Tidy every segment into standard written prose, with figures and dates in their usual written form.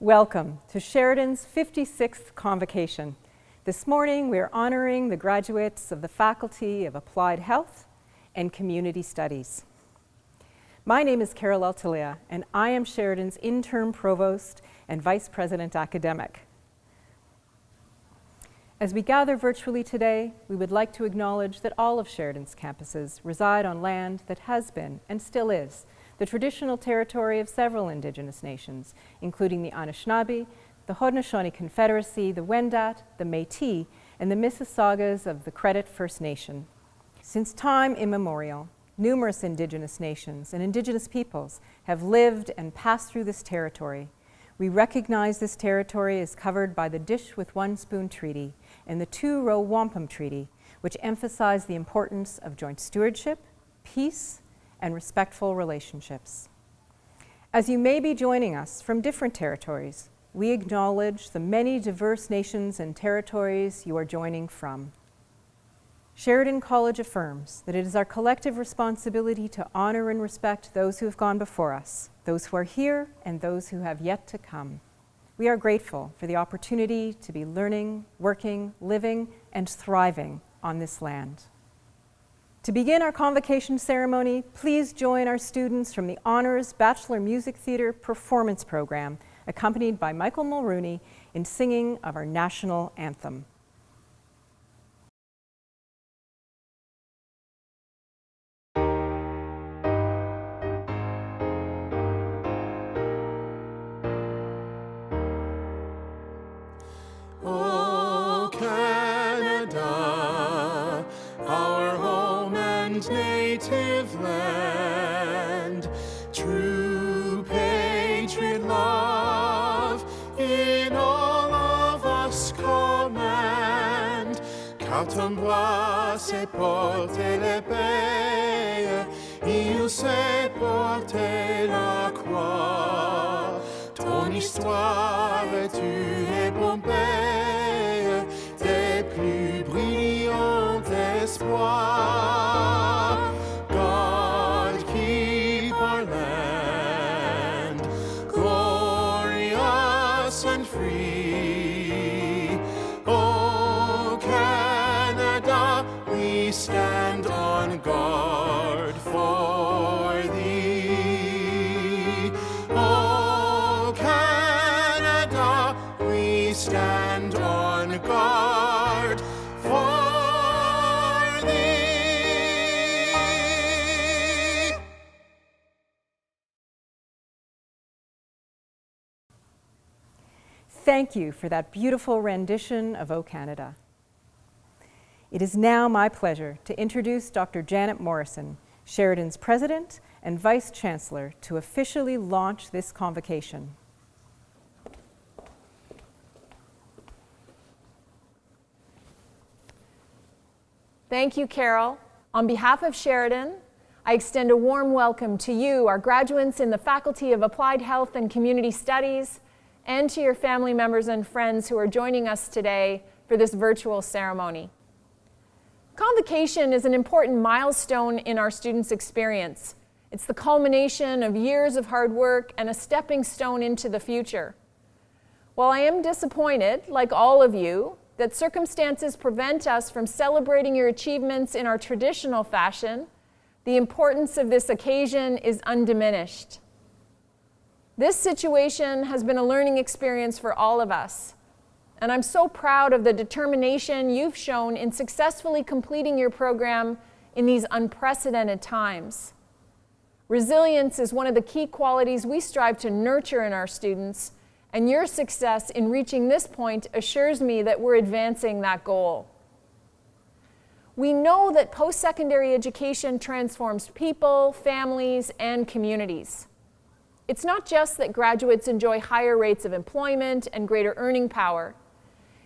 Welcome to Sheridan's 56th Convocation. This morning we are honoring the graduates of the Faculty of Applied Health and Community Studies. My name is Carol Altalea, and I am Sheridan's Interim Provost and Vice President Academic. As we gather virtually today, we would like to acknowledge that all of Sheridan's campuses reside on land that has been, and still is, the traditional territory of several Indigenous nations, including the Anishinaabe, the Haudenosaunee Confederacy, the Wendat, the Métis, and the Mississaugas of the Credit First Nation. Since time immemorial, numerous Indigenous nations and Indigenous peoples have lived and passed through this territory. We recognize this territory as covered by the Dish with One Spoon Treaty and the Two-Row Wampum Treaty, which emphasize the importance of joint stewardship, peace, and respectful relationships. As you may be joining us from different territories, we acknowledge the many diverse nations and territories you are joining from. Sheridan College affirms that it is our collective responsibility to honor and respect those who have gone before us, those who are here, and those who have yet to come. We are grateful for the opportunity to be learning, working, living, and thriving on this land. To begin our convocation ceremony, please join our students from the Honors Bachelor Music Theatre Performance Program, accompanied by Michael Mulrooney in singing of our national anthem. O Canada, our home and native land, true patriot love in all of us command. Car ton bras s'est porté l'épée, il s'est porté la croix. Ton histoire est une épopée des plus brillants espoirs. God keep our land glorious and free. Oh Canada, we stand on guard for thee. Oh Canada, we stand on guard for thee. Thank you for that beautiful rendition of O Canada. It is now my pleasure to introduce Dr. Janet Morrison, Sheridan's President and Vice Chancellor, to officially launch this convocation. Thank you, Carol. On behalf of Sheridan, I extend a warm welcome to you, our graduates in the Faculty of Applied Health and Community Studies, and to your family members and friends who are joining us today for this virtual ceremony. Convocation is an important milestone in our students' experience. It's the culmination of years of hard work and a stepping stone into the future. While I am disappointed, like all of you, that circumstances prevent us from celebrating your achievements in our traditional fashion, the importance of this occasion is undiminished. This situation has been a learning experience for all of us, and I'm so proud of the determination you've shown in successfully completing your program in these unprecedented times. Resilience is one of the key qualities we strive to nurture in our students, and your success in reaching this point assures me that we're advancing that goal. We know that post-secondary education transforms people, families, and communities. It's not just that graduates enjoy higher rates of employment and greater earning power.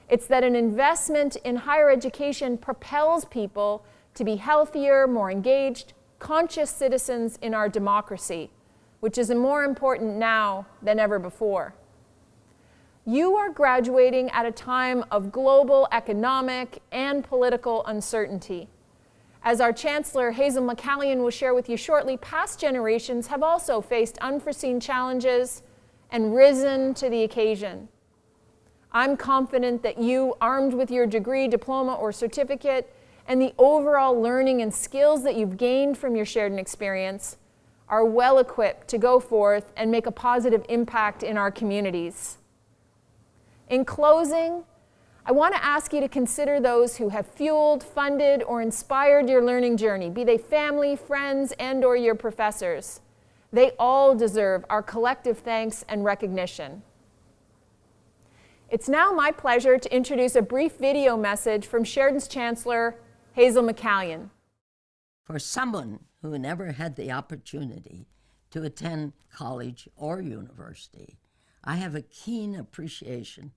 It's that an investment in higher education propels people to be healthier, more engaged, conscious citizens in our democracy, which is more important now than ever before. You are graduating at a time of global economic and political uncertainty. As our Chancellor Hazel McCallion will share with you shortly, past generations have also faced unforeseen challenges and risen to the occasion. I'm confident that you, armed with your degree, diploma, or certificate, and the overall learning and skills that you've gained from your Sheridan experience, are well equipped to go forth and make a positive impact in our communities. In closing, I want to ask you to consider those who have fueled, funded, or inspired your learning journey, be they family, friends, and/or your professors. They all deserve our collective thanks and recognition. It's now my pleasure to introduce a brief video message from Sheridan's Chancellor, Hazel McCallion. For someone who never had the opportunity to attend college or university, I have a keen appreciation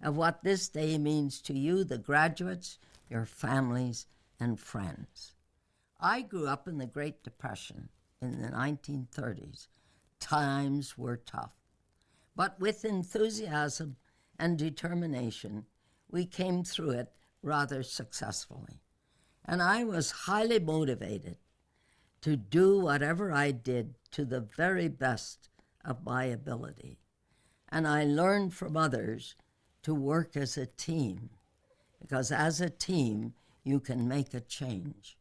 of what this day means to you, the graduates, your families, and friends. I grew up in the Great Depression in the 1930s. Times were tough, but with enthusiasm and determination, we came through it rather successfully. And I was highly motivated to do whatever I did to the very best of my ability. And I learned from others to work as a team, because as a team, you can make a change.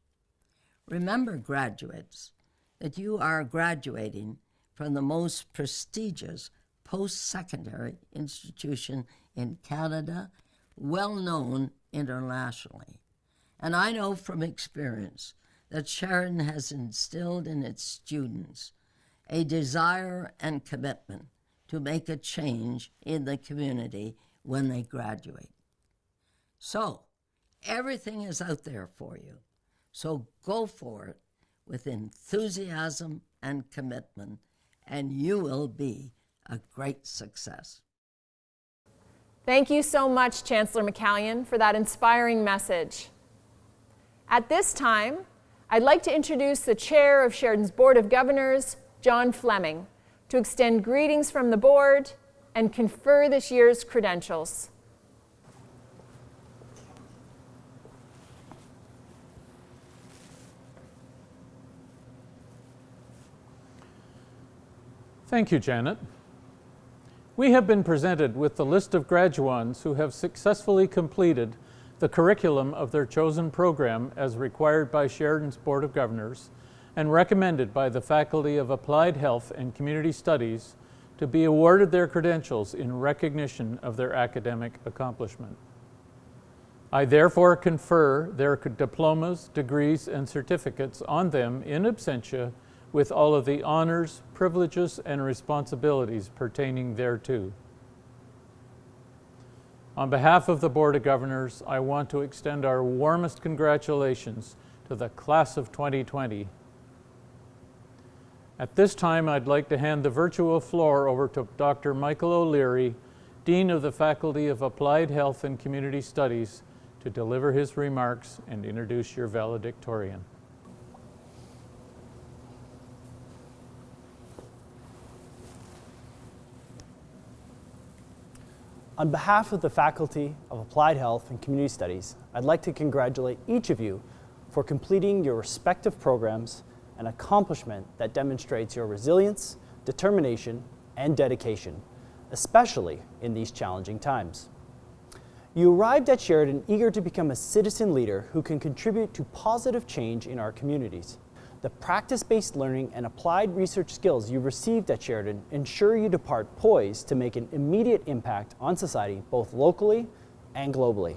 Remember, graduates, that you are graduating from the most prestigious post-secondary institution in Canada, well known internationally. And I know from experience that Sheridan has instilled in its students a desire and commitment to make a change in the community when they graduate. So, everything is out there for you. So go for it with enthusiasm and commitment, and you will be a great success. Thank you so much, Chancellor McCallion, for that inspiring message. At this time, I'd like to introduce the Chair of Sheridan's Board of Governors, John Fleming, to extend greetings from the board and confer this year's credentials. Thank you, Janet. We have been presented with the list of graduands who have successfully completed the curriculum of their chosen program as required by Sheridan's Board of Governors and recommended by the Faculty of Applied Health and Community Studies to be awarded their credentials in recognition of their academic accomplishment. I therefore confer their diplomas, degrees, and certificates on them in absentia with all of the honors, privileges, and responsibilities pertaining thereto. On behalf of the Board of Governors, I want to extend our warmest congratulations to the class of 2020. At this time, I'd like to hand the virtual floor over to Dr. Michael O'Leary, Dean of the Faculty of Applied Health and Community Studies, to deliver his remarks and introduce your valedictorian. On behalf of the Faculty of Applied Health and Community Studies, I'd like to congratulate each of you for completing your respective programs, an accomplishment that demonstrates your resilience, determination, and dedication, especially in these challenging times. You arrived at Sheridan eager to become a citizen leader who can contribute to positive change in our communities. The practice-based learning and applied research skills you received at Sheridan ensure you depart poised to make an immediate impact on society both locally and globally.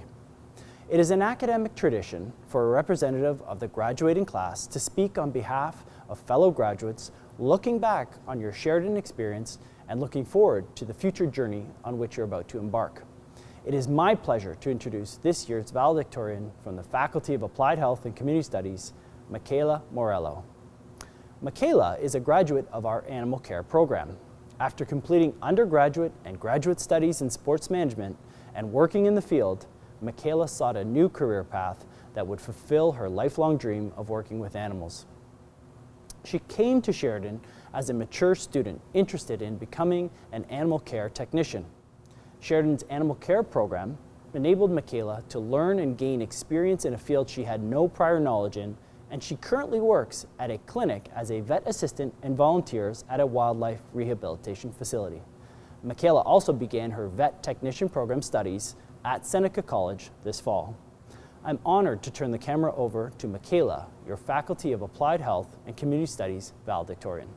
It is an academic tradition for a representative of the graduating class to speak on behalf of fellow graduates, looking back on your Sheridan experience and looking forward to the future journey on which you're about to embark. It is my pleasure to introduce this year's valedictorian from the Faculty of Applied Health and Community Studies, Michaela Morello. Michaela is a graduate of our Animal Care program. After completing undergraduate and graduate studies in sports management and working in the field, Michaela sought a new career path that would fulfill her lifelong dream of working with animals. She came to Sheridan as a mature student interested in becoming an animal care technician. Sheridan's Animal Care program enabled Michaela to learn and gain experience in a field she had no prior knowledge in, and she currently works at a clinic as a vet assistant and volunteers at a wildlife rehabilitation facility. Michaela also began her vet technician program studies at Seneca College this fall. I'm honored to turn the camera over to Michaela, your Faculty of Applied Health and Community Studies valedictorian.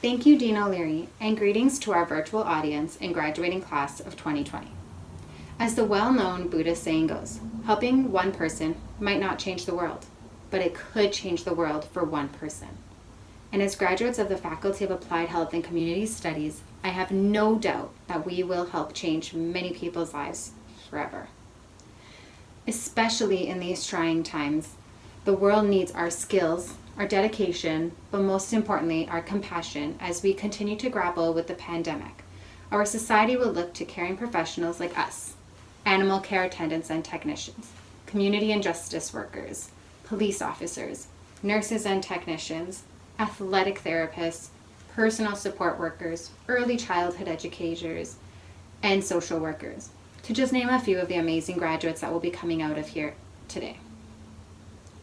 Thank you, Dean O'Leary, and greetings to our virtual audience and graduating class of 2020. As the well-known Buddhist saying goes, helping one person might not change the world, but it could change the world for one person. And as graduates of the Faculty of Applied Health and Community Studies, I have no doubt that we will help change many people's lives forever. Especially in these trying times, the world needs our skills, our dedication, but most importantly, our compassion as we continue to grapple with the pandemic. Our society will look to caring professionals like us, animal care attendants and technicians, community and justice workers, police officers, nurses and technicians, athletic therapists, personal support workers, early childhood educators, and social workers, to just name a few of the amazing graduates that will be coming out of here today.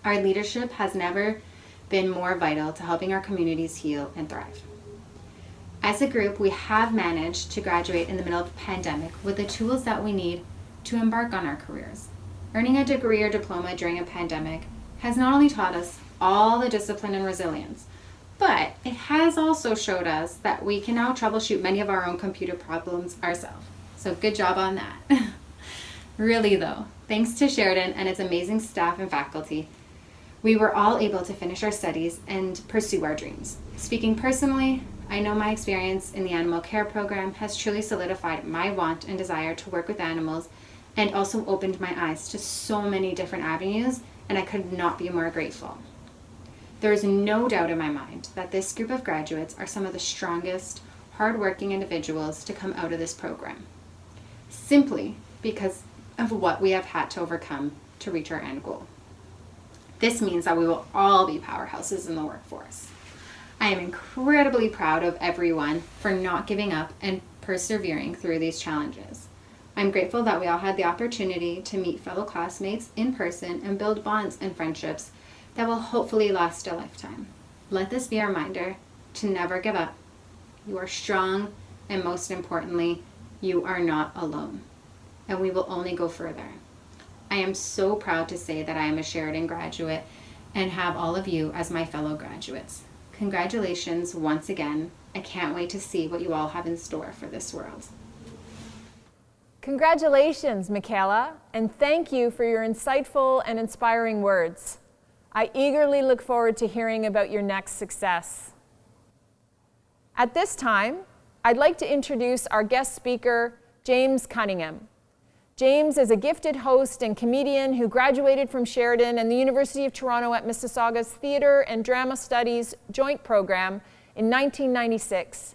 Our leadership has never been more vital to helping our communities heal and thrive. As a group, we have managed to graduate in the middle of a pandemic with the tools that we need to embark on our careers. Earning a degree or diploma during a pandemic has not only taught us all the discipline and resilience, but it has also showed us that we can now troubleshoot many of our own computer problems ourselves. So good job on that. Really though, thanks to Sheridan and its amazing staff and faculty, we were all able to finish our studies and pursue our dreams. Speaking personally, I know my experience in the animal care program has truly solidified my want and desire to work with animals and also opened my eyes to so many different avenues, and I could not be more grateful. There is no doubt in my mind that this group of graduates are some of the strongest, hardworking individuals to come out of this program, simply because of what we have had to overcome to reach our end goal. This means that we will all be powerhouses in the workforce. I am incredibly proud of everyone for not giving up and persevering through these challenges. I'm grateful that we all had the opportunity to meet fellow classmates in person and build bonds and friendships that will hopefully last a lifetime. Let this be a reminder to never give up. You are strong, and most importantly, you are not alone. And we will only go further. I am so proud to say that I am a Sheridan graduate and have all of you as my fellow graduates. Congratulations once again. I can't wait to see what you all have in store for this world. Congratulations, Michaela, and thank you for your insightful and inspiring words. I eagerly look forward to hearing about your next success. At this time, I'd like to introduce our guest speaker, James Cunningham. James is a gifted host and comedian who graduated from Sheridan and the University of Toronto at Mississauga's Theatre and Drama Studies joint program in 1996.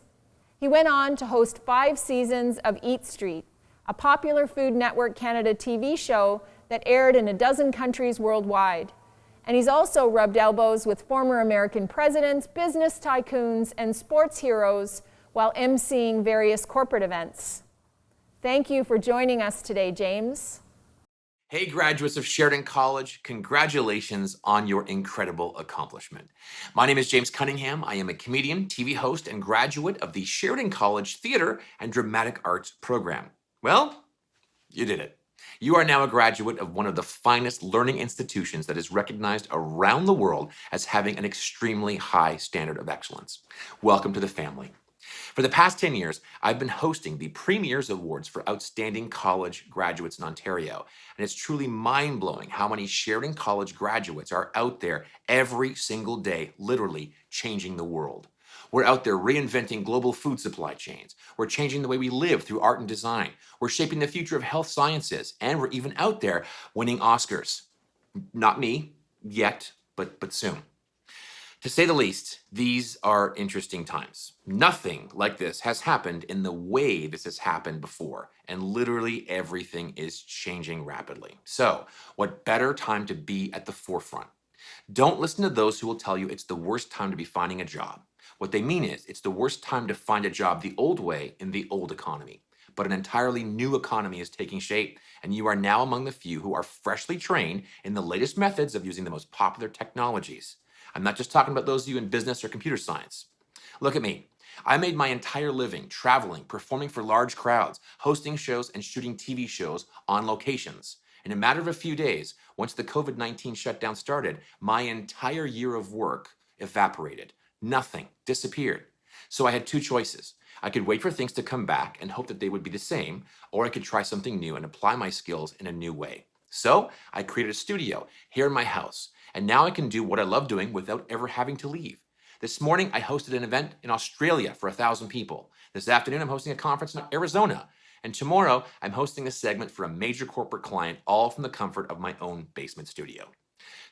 He went on to host 5 seasons of Eat Street, a popular Food Network Canada TV show that aired in 12 countries worldwide. And he's also rubbed elbows with former American presidents, business tycoons, and sports heroes while emceeing various corporate events. Thank you for joining us today, James. Hey, graduates of Sheridan College, congratulations on your incredible accomplishment. My name is James Cunningham. I am a comedian, TV host, and graduate of the Sheridan College Theatre and Dramatic Arts program. Well, you did it. You are now a graduate of one of the finest learning institutions that is recognized around the world as having an extremely high standard of excellence. Welcome to the family. For the past 10 years, I've been hosting the Premier's Awards for Outstanding College Graduates in Ontario, and it's truly mind-blowing how many Sheridan College graduates are out there every single day, literally changing the world. We're out there reinventing global food supply chains. We're changing the way we live through art and design. We're shaping the future of health sciences, and we're even out there winning Oscars. Not me, yet, but soon. To say the least, these are interesting times. Nothing like this has happened in the way this has happened before, and literally everything is changing rapidly. So, what better time to be at the forefront? Don't listen to those who will tell you it's the worst time to be finding a job. What they mean is, it's the worst time to find a job the old way in the old economy. But an entirely new economy is taking shape, and you are now among the few who are freshly trained in the latest methods of using the most popular technologies. I'm not just talking about those of you in business or computer science. Look at me. I made my entire living traveling, performing for large crowds, hosting shows, and shooting TV shows on locations. In a matter of a few days, once the COVID-19 shutdown started, my entire year of work evaporated. Nothing disappeared. So I had two choices. I could wait for things to come back and hope that they would be the same, or I could try something new and apply my skills in a new way. So I created a studio here in my house, and now I can do what I love doing without ever having to leave. This morning, I hosted an event in Australia for 1,000 people. This afternoon, I'm hosting a conference in Arizona. And tomorrow, I'm hosting a segment for a major corporate client, all from the comfort of my own basement studio.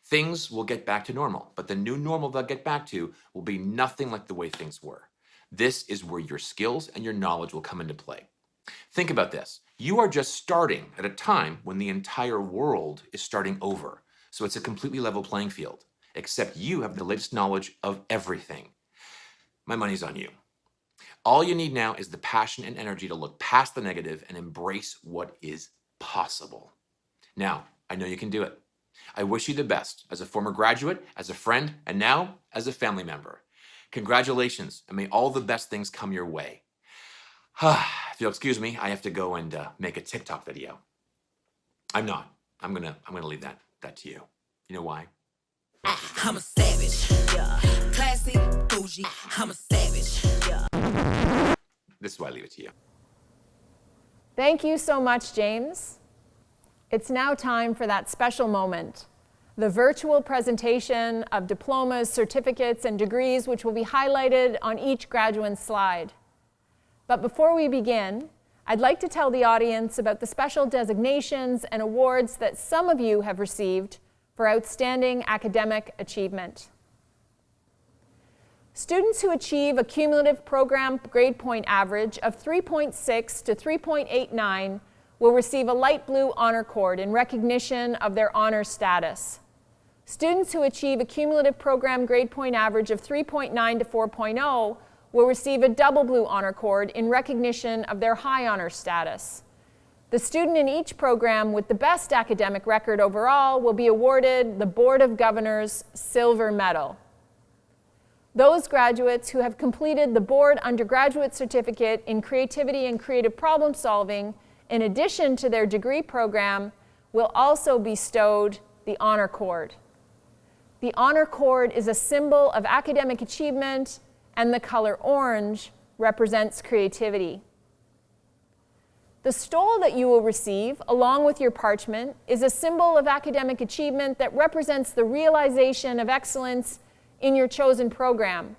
Things will get back to normal, but the new normal they'll get back to will be nothing like the way things were. This is where your skills and your knowledge will come into play. Think about this. You are just starting at a time when the entire world is starting over. So it's a completely level playing field, except you have the latest knowledge of everything. My money's on you. All you need now is the passion and energy to look past the negative and embrace what is possible. Now, I know you can do it. I wish you the best as a former graduate, as a friend, and now as a family member. Congratulations, and may all the best things come your way. If you'll excuse me, I have to go and make a TikTok video. I'm not. I'm gonna leave that to you. You know why? I'm a savage, yeah. Classy, bougie, I'm a savage, yeah. This is why I leave it to you. Thank you so much, James. It's now time for that special moment, the virtual presentation of diplomas, certificates, and degrees, which will be highlighted on each graduate's slide. But before we begin, I'd like to tell the audience about the special designations and awards that some of you have received for outstanding academic achievement. Students who achieve a cumulative program grade point average of 3.6 to 3.89 will receive a light blue honor cord in recognition of their honor status. Students who achieve a cumulative program grade point average of 3.9 to 4.0 will receive a double blue honor cord in recognition of their high honor status. The student in each program with the best academic record overall will be awarded the Board of Governors Silver Medal. Those graduates who have completed the Board Undergraduate Certificate in Creativity and Creative Problem Solving in addition to their degree program will also be bestowed the Honor Cord. The Honor Cord is a symbol of academic achievement, and the color orange represents creativity. The stole that you will receive, along with your parchment, is a symbol of academic achievement that represents the realization of excellence in your chosen program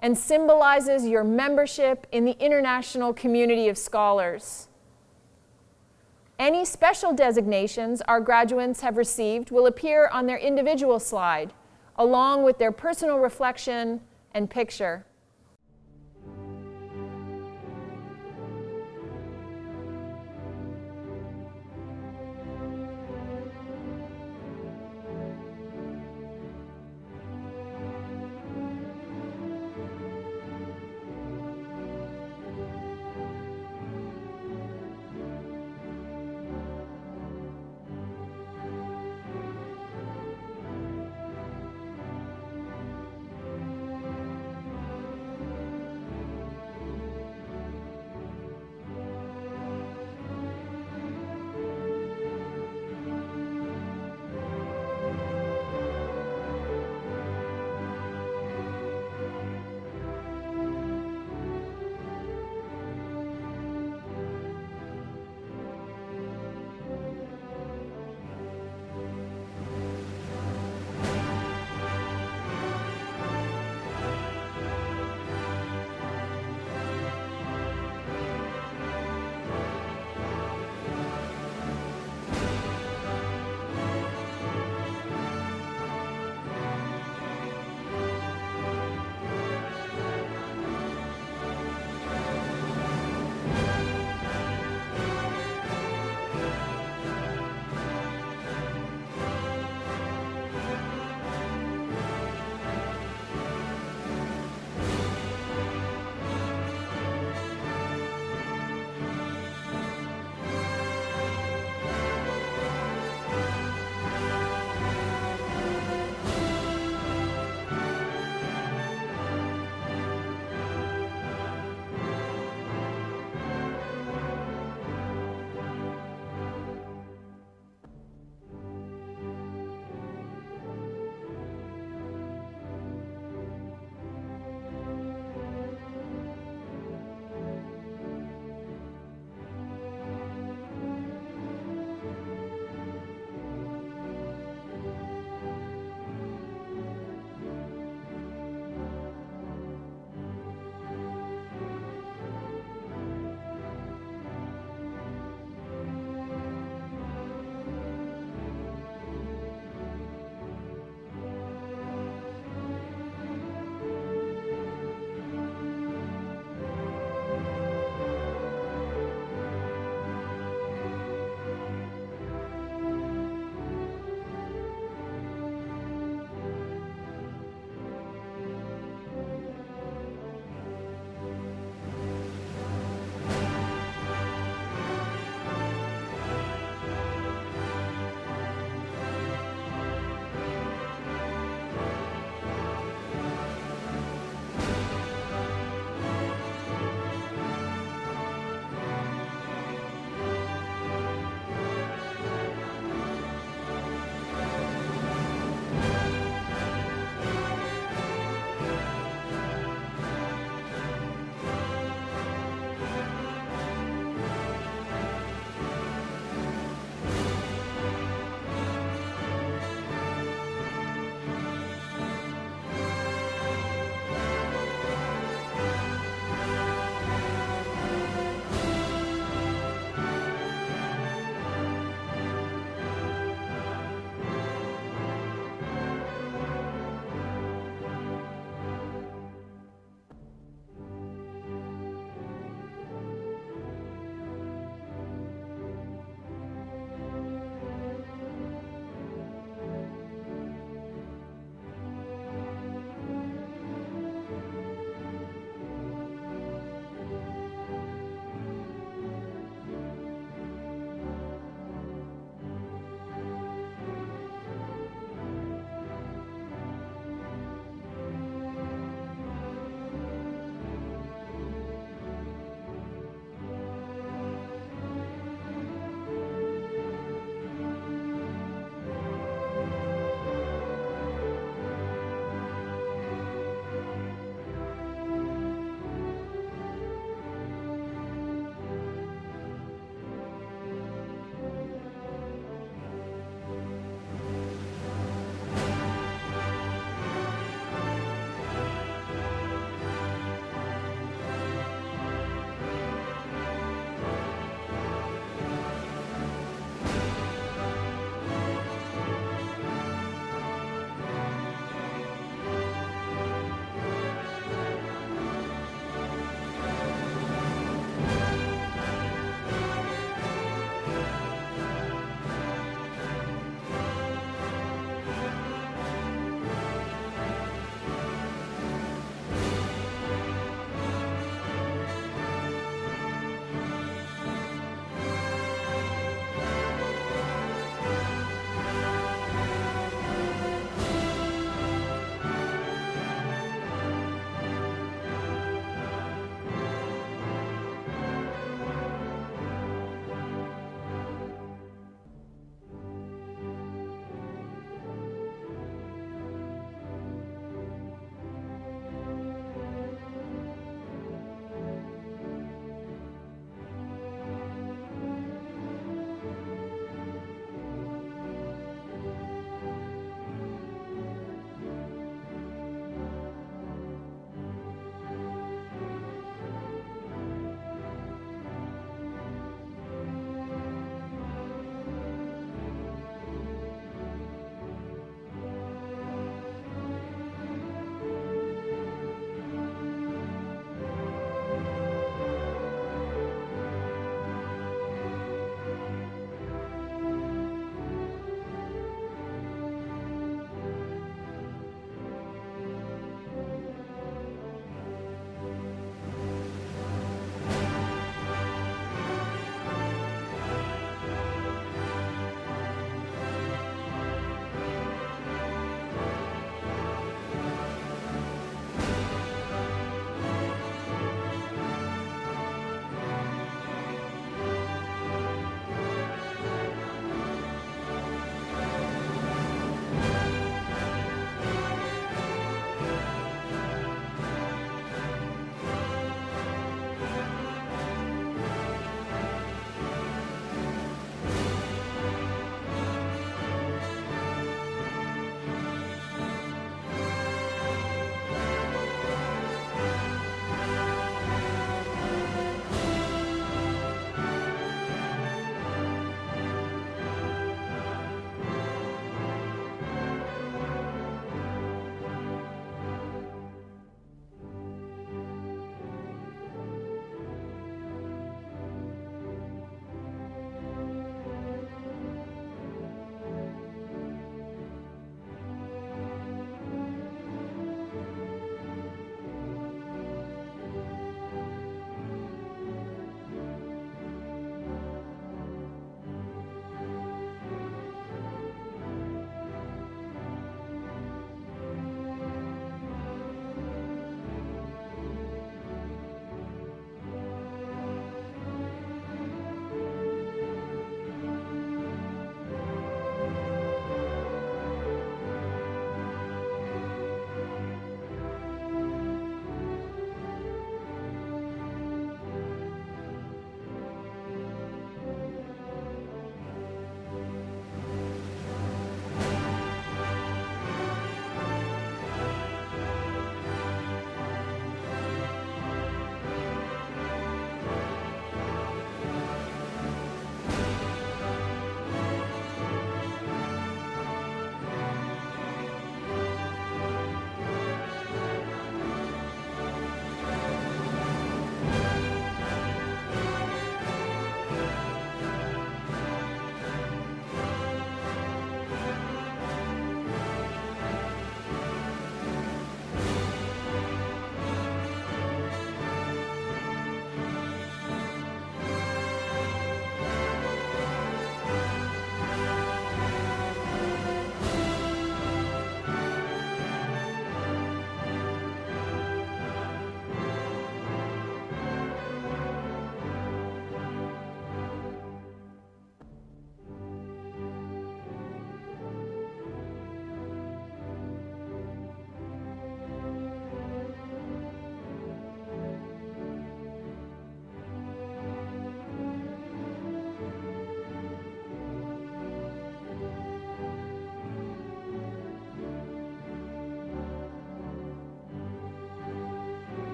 and symbolizes your membership in the international community of scholars. Any special designations our graduates have received will appear on their individual slide, along with their personal reflection and picture.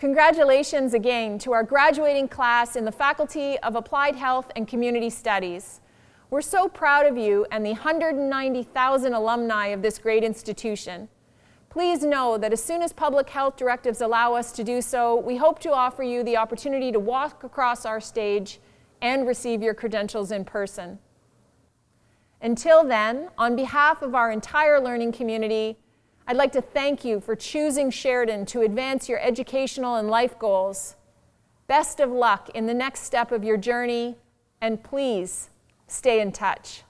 Congratulations again to our graduating class in the Faculty of Applied Health and Community Studies. We're so proud of you and the 190,000 alumni of this great institution. Please know that as soon as public health directives allow us to do so, we hope to offer you the opportunity to walk across our stage and receive your credentials in person. Until then, on behalf of our entire learning community, I'd like to thank you for choosing Sheridan to advance your educational and life goals. Best of luck in the next step of your journey, and please stay in touch.